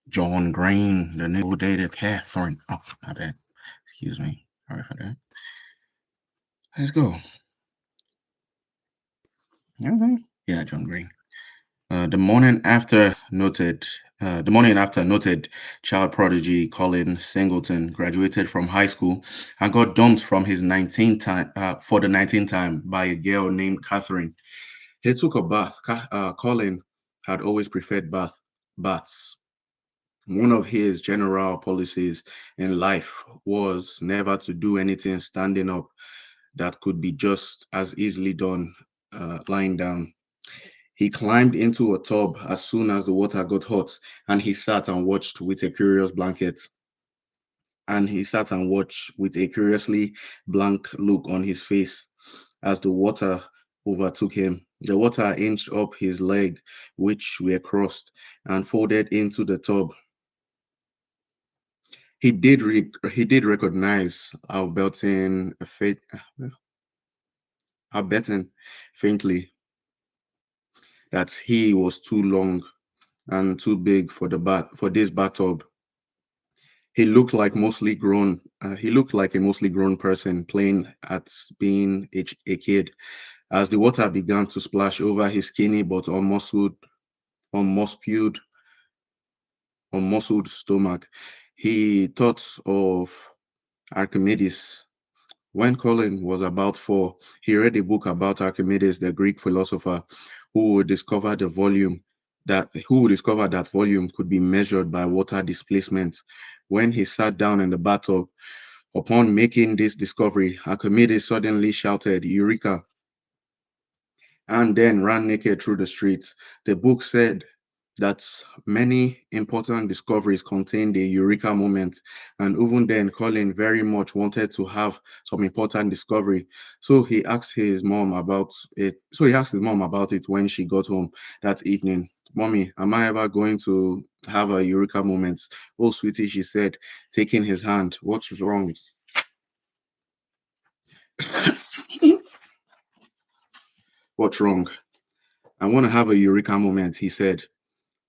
John Green, the new dated Catherine. Oh, my bad. Excuse me. Sorry for that. Let's go. Okay. Yeah, John Green. The morning after noted child prodigy Colin Singleton graduated from high school and got dumped from his 19th time for the 19th time by a girl named Catherine. He took a bath. Colin had always preferred baths. One of his general policies in life was never to do anything standing up that could be just as easily done lying down. He climbed into a tub as soon as the water got hot, and he sat and watched with a curious blanket. And he sat and watched with a curiously blank look on his face as the water overtook him. The water inched up his leg, which were crossed, and folded into the tub. He did recognize Albertin faintly that he was too long and too big for this bathtub. He looked like a mostly grown person playing at being a kid. As the water began to splash over his skinny but unmuscled, unmuscled stomach, he thought of Archimedes. When Colin was about 4, he read a book about Archimedes, the Greek philosopher, who would discover that volume could be measured by water displacement. When he sat down in the bathtub, upon making this discovery, Archimedes suddenly shouted, Eureka, and then ran naked through the streets. The book said that many important discoveries contained a eureka moment, and even then, Colin very much wanted to have some important discovery. So he asked his mom about it when she got home that evening. Mommy, am I ever going to have a eureka moment? Oh, sweetie, she said, taking his hand. What's wrong? What's wrong? I want to have a eureka moment, he said.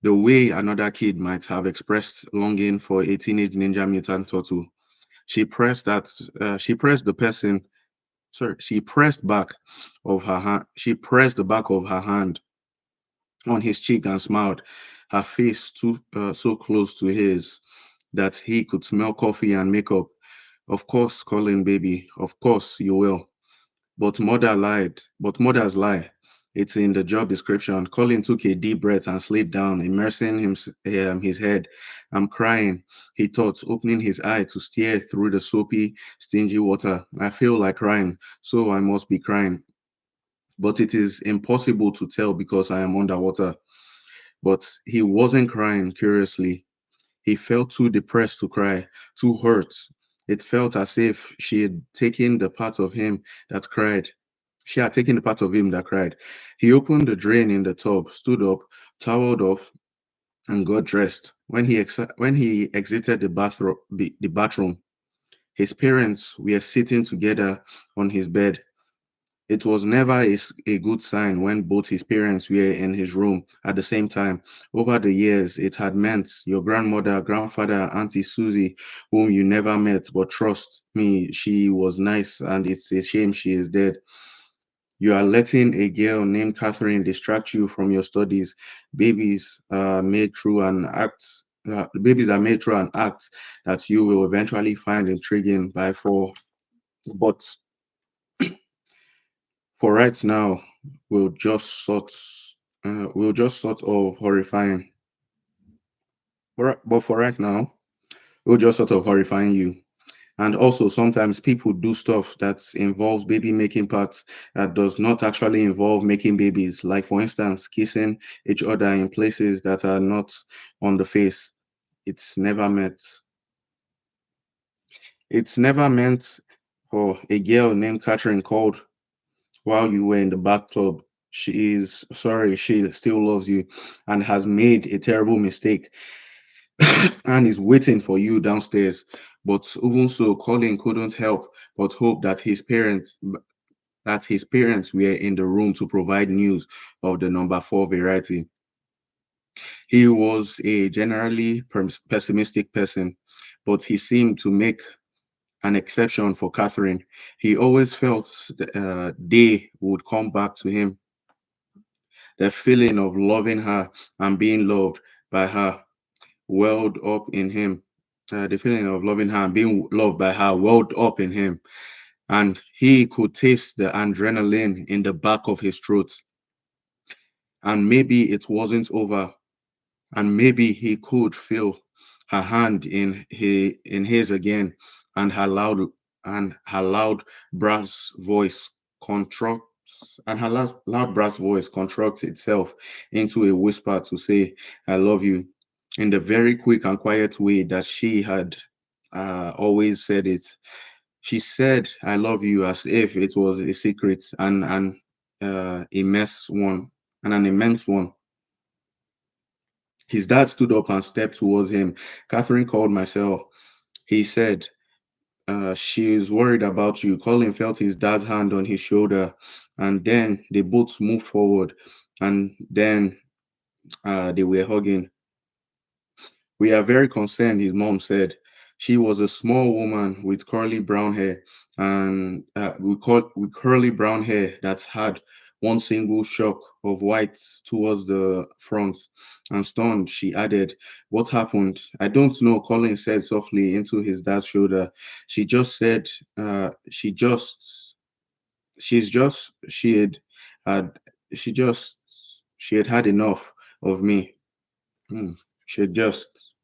The way another kid might have expressed longing for a teenage ninja mutant turtle. She pressed the person, sorry, she pressed back of her hand, she pressed the back of her hand on his cheek and smiled, her face so close to his that he could smell coffee and makeup. Of course, Colin, baby, of course you will. But mothers lie. It's in the job description. Colin took a deep breath and slid down, his head. I'm crying, he thought, opening his eye to stare through the soapy, stingy water. I feel like crying, so I must be crying. But it is impossible to tell because I am underwater. But he wasn't crying, curiously. He felt too depressed to cry, too hurt. It felt as if she had taken the part of him that cried. She had taken the part of him that cried. He opened the drain in the tub, stood up, toweled off, and got dressed. When he exited the bathroom, his parents were sitting together on his bed. It was never a good sign when both his parents were in his room at the same time. Over the years, it had meant your grandmother, grandfather, Auntie Susie, whom you never met, but trust me, she was nice, and it's a shame she is dead. You are letting a girl named Catherine distract you from your studies. Babies are made through an act that you will eventually find intriguing by but for right now, will just sort will just sort of horrifying. But for right now, will just sort of horrifying you. And also, sometimes people do stuff that involves baby making parts that does not actually involve making babies. Like, for instance, kissing each other in places that are not on the face. It's never meant. It's never meant for a girl named Catherine called while you were in the bathtub. She is sorry, she still loves you and has made a terrible mistake and is waiting for you downstairs. But even so, Colin couldn't help but hope that his parents were in the room to provide news of the number 4 variety. He was a generally pessimistic person, but he seemed to make an exception for Catherine. He always felt they would come back to him. The feeling of loving her and being loved by her welled up in him. The feeling of loving her and being loved by her welled up in him. And he could taste the adrenaline in the back of his throat. And maybe it wasn't over. And maybe he could feel her hand in his again, and her loud brass voice contracts and her loud brass voice contracts itself into a whisper to say, "I love you," in the very quick and quiet way that she had always said it. She said, "I love you," as if it was a secret and an immense one, and an immense one. His dad stood up and stepped towards him. Catherine called Marcel. He said, she is worried about you. Colin felt his dad's hand on his shoulder, and then they both moved forward, and then they were hugging. "We are very concerned," his mom said. She was a small woman with curly brown hair, and with curly brown hair that had one single shock of white towards the front. And stunned, she added, "What happened?" "I don't know," Colin said softly into his dad's shoulder. She just said, she's just, had, she had had enough of me. Hmm. She had just,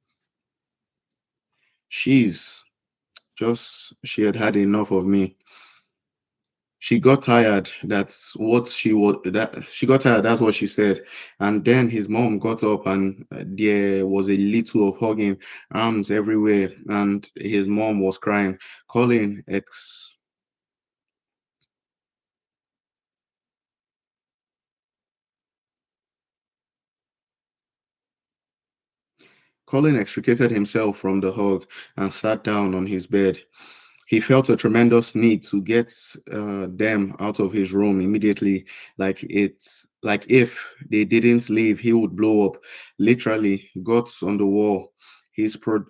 she's she had had enough of me. She got tired. She got tired. That's what she said. And then his mom got up, and there was a little of hugging, arms everywhere, and his mom was crying. Colin ex Colin extricated himself from the hug and sat down on his bed. He felt a tremendous need to get them out of his room immediately, like if they didn't leave, he would blow up. Literally, guts on the wall. His pro,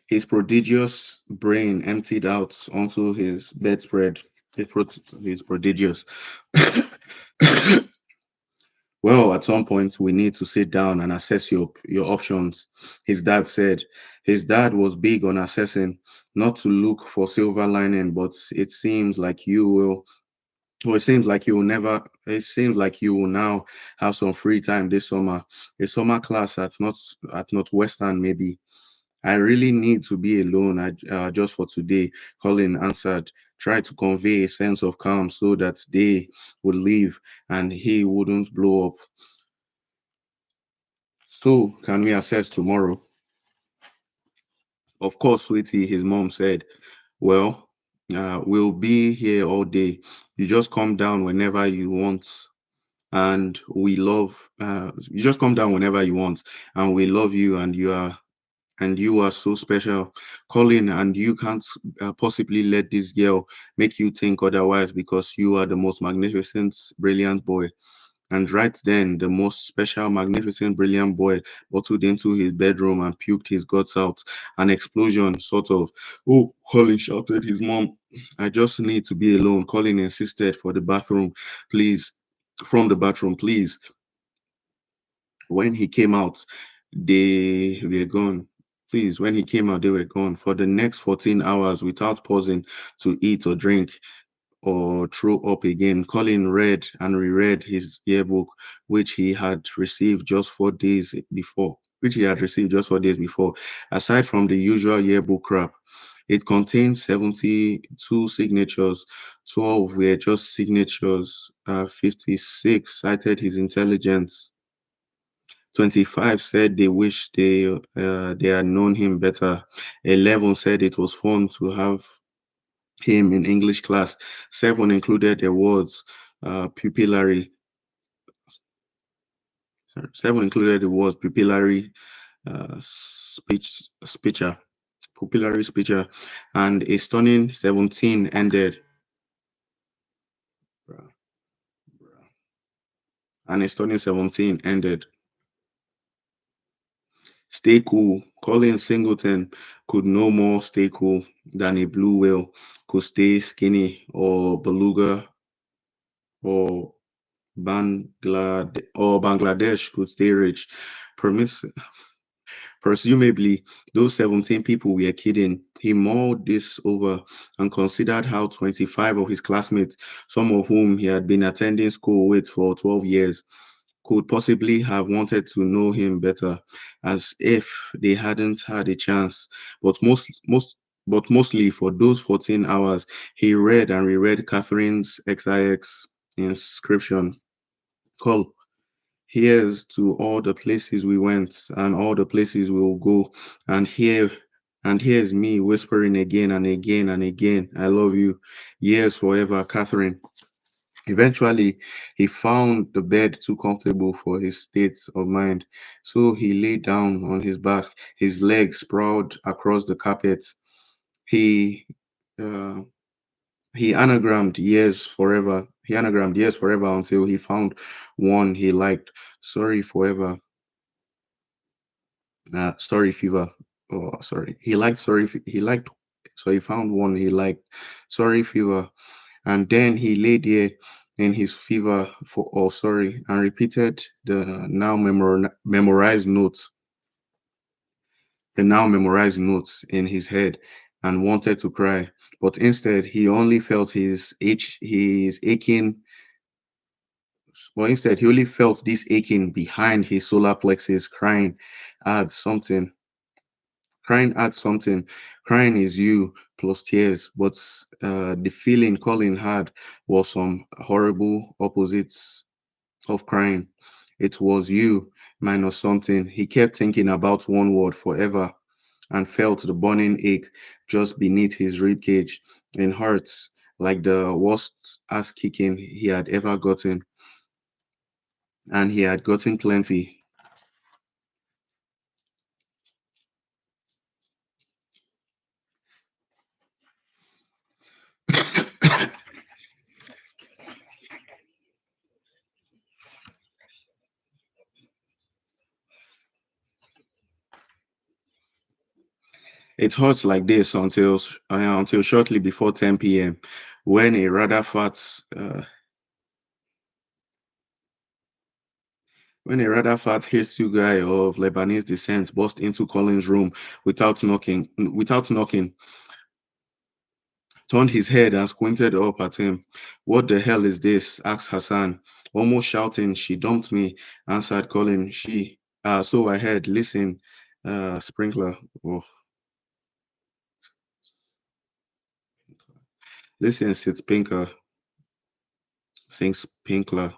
his prodigious brain emptied out onto his bedspread. His prodigious. Well, at some point, we need to sit down and assess your options, his dad said. His dad was big on assessing, not to look for silver lining, but it seems like you will. Well, it seems like you will now have some free time this summer. A summer class at Northwestern, maybe. "I really need to be alone, just for today," Colin answered, tried to convey a sense of calm so that they would leave and he wouldn't blow up. "So, can we assess tomorrow?" "Of course, sweetie," his mom said. "Well, we'll be here all day. You just come down whenever you want. You just come down whenever you want. And we love you, and you are so special, Colin, and you can't possibly let this girl make you think otherwise because you are the most magnificent, brilliant boy." And right then, the most special, magnificent, brilliant boy bottled into his bedroom and puked his guts out. An explosion, sort of. "Oh," Colin shouted his mom. "I just need to be alone." Colin insisted please, from the bathroom, please. When he came out, they were gone. Please, when he came out, they were gone. For the next 14 hours, without pausing to eat or drink or throw up again, Colin read and reread his yearbook, which he had received just 4 days before. Aside from the usual yearbook crap, it contained 72 signatures. 12 were just signatures. 56 cited his intelligence. 25 said they wish they had known him better. 11 said it was fun to have him in English class. 7 included the words pupillary. Sorry, 7 included the words pupillary speecher. popular speaker, and a stunning 17 ended. Bruh, bruh. And a stunning 17 ended. Stay cool. Colin Singleton could no more stay cool than a blue whale could stay skinny, or beluga or Bangladesh could stay rich. Permiss- Presumably, those 17 people were kidding. He mulled this over and considered how 25 of his classmates, some of whom he had been attending school with for 12 years, could possibly have wanted to know him better, as if they hadn't had a chance. But mostly for those 14 hours, he read and reread Catherine's XIX inscription. Call Here's to all the places we went and all the places we will go. And here's me whispering again and again and again, I love you. Years forever, Catherine. Eventually, he found the bed too comfortable for his state of mind, so he lay down on his back, his legs sprawled across the carpet. He uh, he anagrammed years forever until he found one he liked. Sorry forever. Sorry fever. Oh, sorry. He liked, so he found one he liked. Sorry fever. And then he lay there in his fever for, oh, sorry, and repeated the now memorized notes in his head, and wanted to cry. But instead, he only felt his aching. But instead, he only felt this aching behind his solar plexus, add something, crying. Crying is you plus tears, but the feeling Colin had was some horrible opposites of crying. It was you minus something. He kept thinking about one word forever and felt the burning ache just beneath his rib cage and hurts like the worst ass kicking he had ever gotten, and he had gotten plenty. It hurts like this until shortly before 10 p.m. when a rather fat hirsute guy of Lebanese descent burst into Colin's room without knocking, turned his head and squinted up at him. What the hell is this? Asked Hassan, almost shouting. She dumped me, answered Colin. So I heard, listen, sprinkler. Oh, listen, Sid Pinker, sings Pinkler.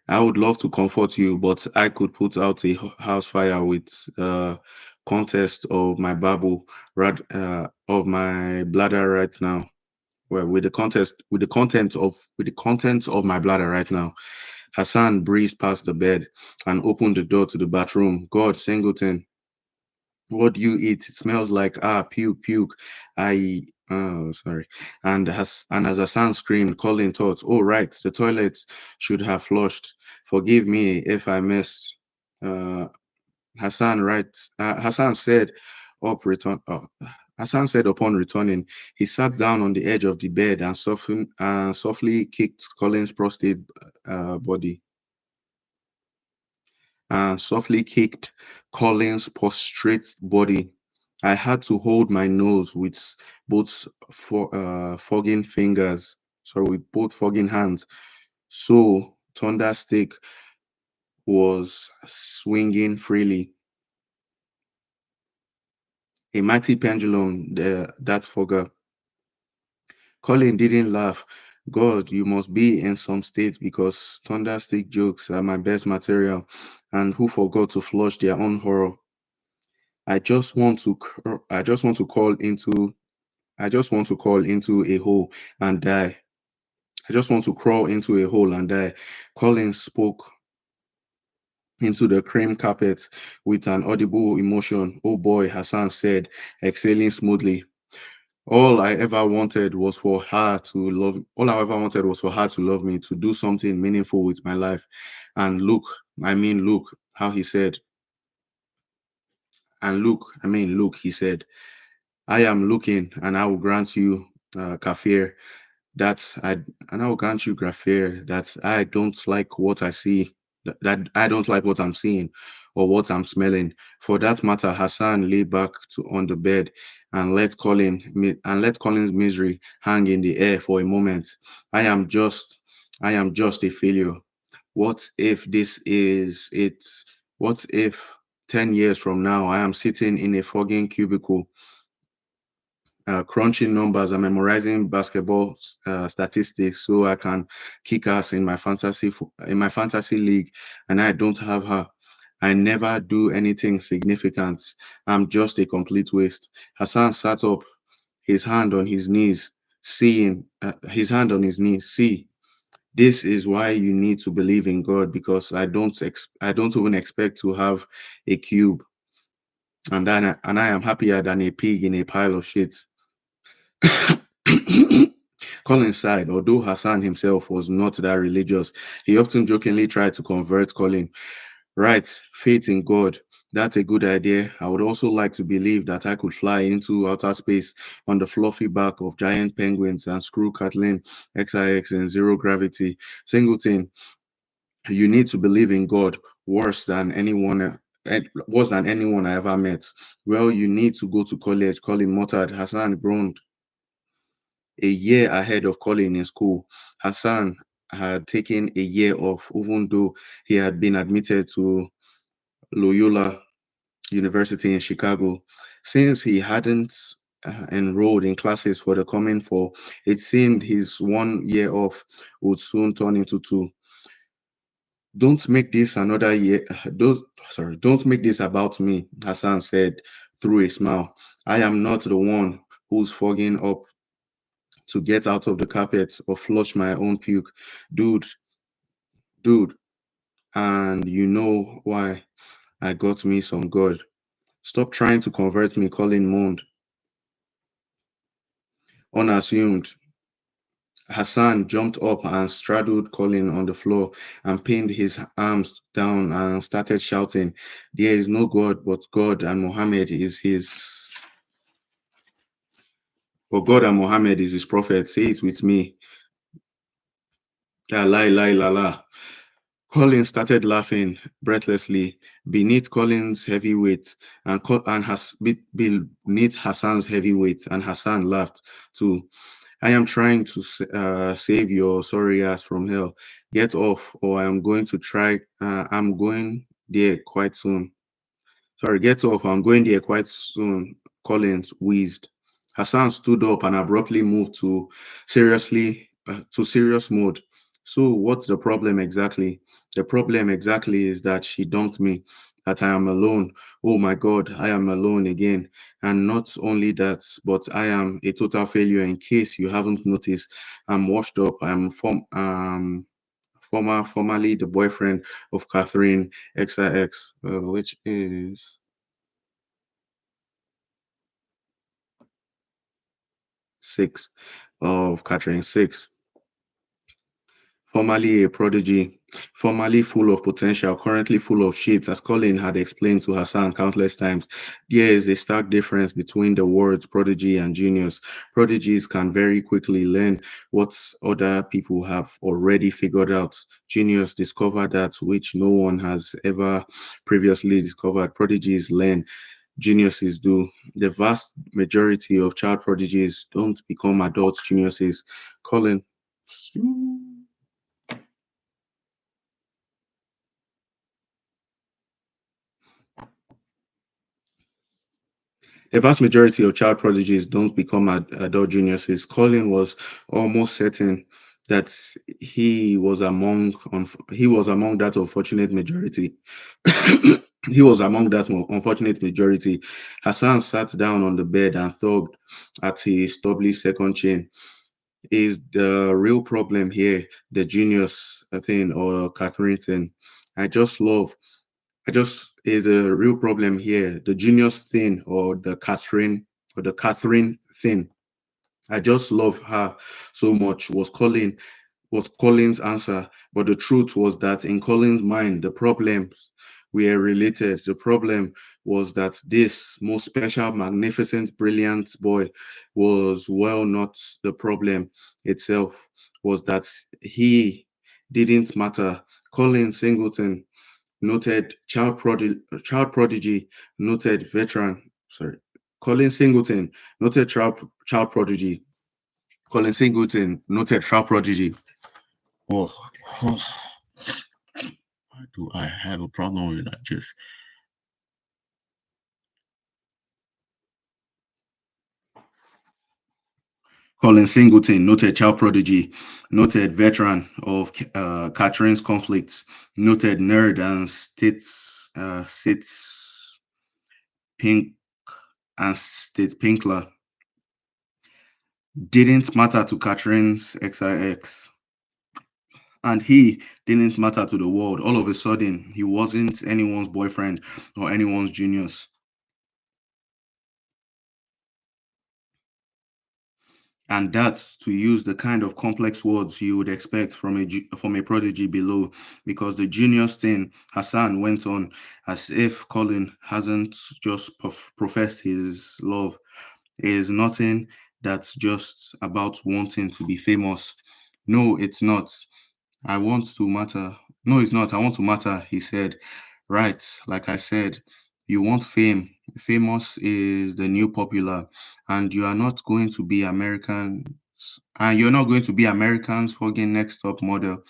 I would love to comfort you, but I could put out a house fire with contest of my babble, of my bladder right now. Well, with the contents of my bladder right now. Hassan breezed past the bed and opened the door to the bathroom. God, Singleton, what do you eat? It smells like puke, puke. I oh sorry. And as Hassan screamed, Colin thought, oh right, the toilets should have flushed. Forgive me if I missed. Uh Hassan said up return Hassan said upon returning, he sat down on the edge of the bed and softly kicked Colin's prostate body and softly kicked Colin's prostrate body. I had to hold my nose with fogging fingers, sorry, with both fogging hands. So Thunderstick was swinging freely, a mighty pendulum. That fogger. Colin didn't laugh. God, you must be in some state because Thunderstick jokes are my best material, and who forgot to flush their own horror. I just want to cr- I just want to crawl into a hole and die. I just want to crawl into a hole and die. Collins spoke into the cream carpet with an audible emotion. Oh boy, Hassan said, exhaling smoothly. All I ever wanted was for her to love me, to do something meaningful with my life. And look, look, how he said, look, he said, I am looking and I will grant you, Kafir, that I and I will grant you, Grafir, that I don't like what I see, that I don't like what I'm seeing or what I'm smelling. For that matter, Hassan lay back on the bed and let Colin's misery hang in the air for a moment. I am just I am just a failure. What if this is it? What if 10 years from now I am sitting in a fogging cubicle, crunching numbers and memorizing basketball statistics so I can kick ass in my in my fantasy league, and I don't have her. I never do anything significant. I'm just a complete waste. Hassan sat up, his hand on his knees, his hand on his knees. See, this is why you need to believe in God, because I don't even expect to have a cube, and I am happier than a pig in a pile of shit. Colin sighed. Although Hassan himself was not that religious, he often jokingly tried to convert Colin. Right, faith in God. That's a good idea. I would also like to believe that I could fly into outer space on the fluffy back of giant penguins and screw Kathleen XIX in zero gravity. Singleton, you need to believe in God worse than anyone I ever met. Well, you need to go to college, Colin muttered. Hassan groaned. A year ahead of Colin in school. Hassan had taken a year off, even though he had been admitted to Loyola University in Chicago. Since he hadn't enrolled in classes for the coming fall, it seemed his 1 year off would soon turn into two. Don't make this another year. Don't make this about me, Hassan said through a smile. I am not the one who's fogging up to get out of the carpet or flush my own puke. Dude, dude, and you know why I got me some God. Stop trying to convert me, Colin moaned, unassumed. Hassan jumped up and straddled Colin on the floor and pinned his arms down and started shouting, there is no God but God, and Muhammad is his prophet. Say it with me. La la la la la. Colin started laughing breathlessly beneath Colin's heavy weight, beneath Hassan's heavy weight, and Hassan laughed too. I am trying to save your sorry ass from hell. Get off, or I am going to try. I'm going there quite soon. Sorry, get off. I'm going there quite soon. Collins wheezed. Hassan stood up and abruptly moved to serious mode. So what's the problem exactly? The problem exactly is that she dumped me, that I am alone. Oh my God, I am alone again. And not only that, but I am a total failure. In case you haven't noticed, I'm washed up. Formerly the boyfriend of Catherine XIX, which is six of Catherine six, formerly a prodigy, formerly full of potential, currently full of shit, as Colin had explained to Hassan countless times. There is a stark difference between the words prodigy and genius. Prodigies can very quickly learn what other people have already figured out. Genius discover that which no one has ever previously discovered. Prodigies learn, geniuses do. The vast majority of child prodigies don't become adult geniuses. Colin. The vast majority of child prodigies don't become adult geniuses. Colin was almost certain that he was among that unfortunate majority. He was among that unfortunate majority. Hassan sat down on the bed and thugged at his stubbly second chin. Is the real problem here the genius thing or Catherine thing? I just love I just is a real problem here. The Genius thing or the Catherine thing. I just love her so much was Colin's answer, but the truth was that in Colin's mind, the problems were related. The problem was that this most special, magnificent, brilliant boy was well not the problem itself, was that he didn't matter. Colin Singleton, noted child prodigy, noted veteran, sorry, Colin Singleton, noted child prodigy, Colin Singleton, noted child prodigy. Oh, why do I have a problem with that? Just Colin Singleton, noted child prodigy, noted veteran of Catherine's conflicts, noted nerd and states pink and state pinkler, didn't matter to Catherine's XIX. And he didn't matter to the world. All of a sudden, he wasn't anyone's boyfriend or anyone's genius. And that's to use the kind of complex words you would expect from from a prodigy below, because the genius thing, Hassan went on as if Colin hasn't just professed his love. It is nothing that's just about wanting to be famous. No, it's not. I want to matter. No, it's not. I want to matter, he said. Right, like I said, you want fame. Famous is the new popular, and you are not going to be Americans, and you're not going to be Americans fucking next top model.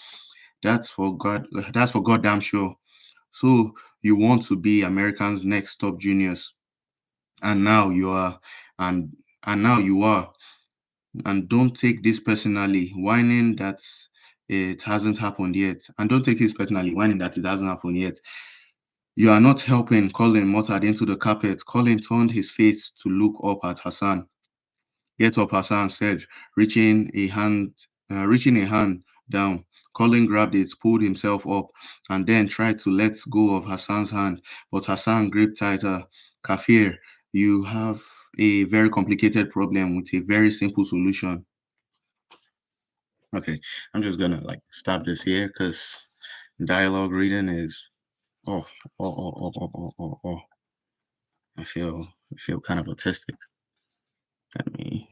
That's for goddamn sure. So you want to be Americans next top genius, and now you are, and now you are. And don't take this personally, whining that it hasn't happened yet. And don't take this personally, whining that it hasn't happened yet. You are not helping. Colin muttered into the carpet. Colin turned his face to look up at Hassan. Get up, Hassan said, reaching a hand down. Colin grabbed it, pulled himself up, and then tried to let go of Hassan's hand, but Hassan gripped tighter. Kafir, you have a very complicated problem with a very simple solution. Okay, I'm just gonna like stop this here because dialogue reading is oh oh. I feel kind of autistic. Let me